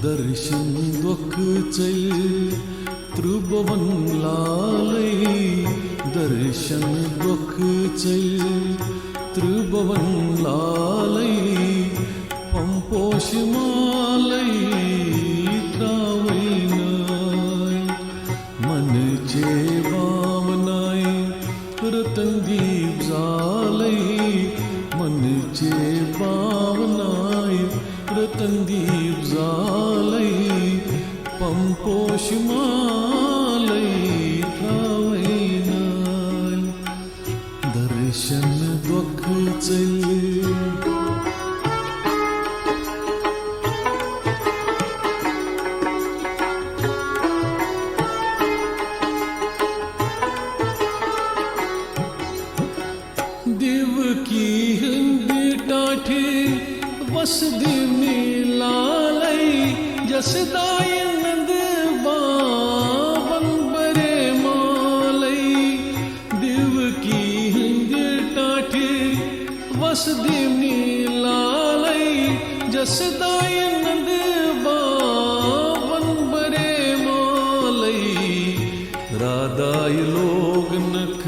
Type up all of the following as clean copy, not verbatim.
दर्शन दुख चल त्रिभुवन लालै दर्शन दुख चल त्रिभुवन लालै पंपोष मालै त्रावैनाय मन चे भावनाय रतनदीप जालै मन चे भावनाय रतनदीप जालै पंपोष मालै त्रावैनाय दर्शन दुख चल देवकी हिंदी टाठे वसुदेव मिलालै जसदाय नंद बाबन बरे मालै देवकी हिंदी टाठे वसुदेव मिलालै जसदाय नंद बाबन बरे मालै राधाय लोग नख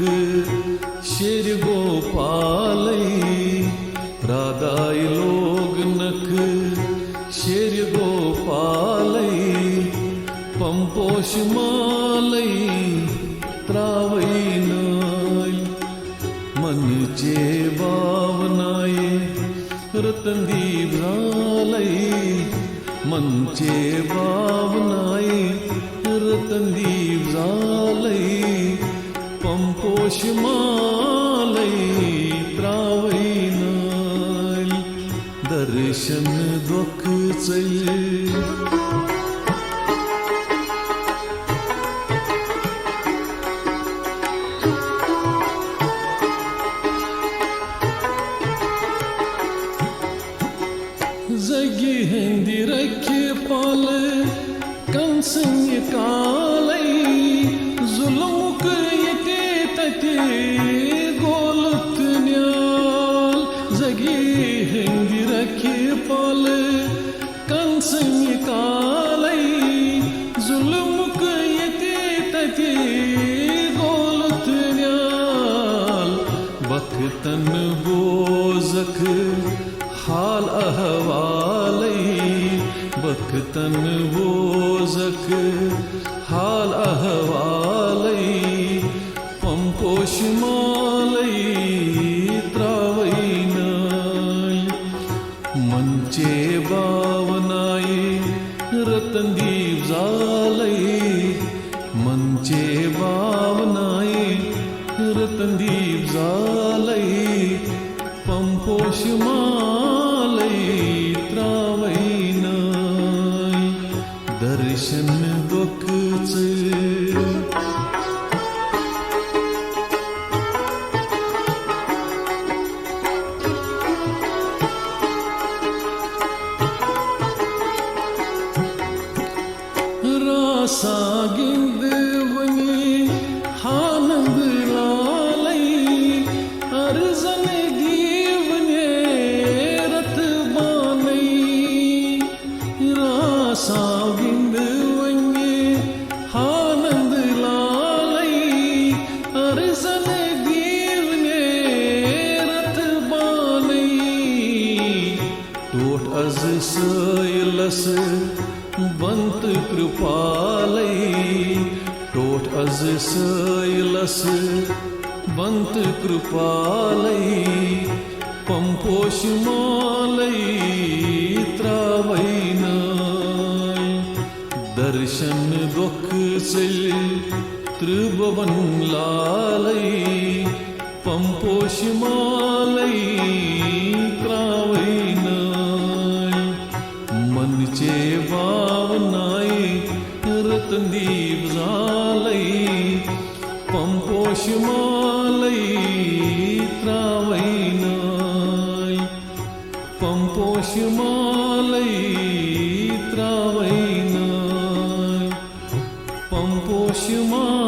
शेर गोपालै राधाय लोग नख शेर गोपालै पंपोष मालै त्रावैनाय मन चे भावनाय रतनदीप जालै मन चे भावनाय रतनदीप जालै पंपोष मालै त्रावैनाय दर्शन दुख चल जगी हिंदी रखे पाल कंस कालै जुल्मुक यते तते गोलत न्याल जगी हिंदी रखे पाल कंस कालै जुल्मुक यते तते गोलत न्याल बख्तन बोजख हाल अहवालै बख्तन बोजख हाल अहवालै पंपोष मालै त्रावैनाय मन चे भावनाय रतनदीप जालै मन चे भावनाय रतनदीप जालै पंपोष मालै त्रावैनाय दर्शन दुख चल रासा गिंद वनी हानंद लालै अर्जन दीवने रथ बानै रासा गिंद वनी हानंद लालै अर्जन दीवने रथ बानै टोट अज सैलस बंत कृपालै टोट अज सैलस बंत कृपालै पंपोष मालै त्रावैनाय दर्शन दुख चल त्रिभुवन लालै पंपोष मालै त्रावैनाय मन चे भावनाय रतनदीप जालै पंपोष मालै त्रावैनाय पंपोष मालै त्रावैनाय पंपोष मालै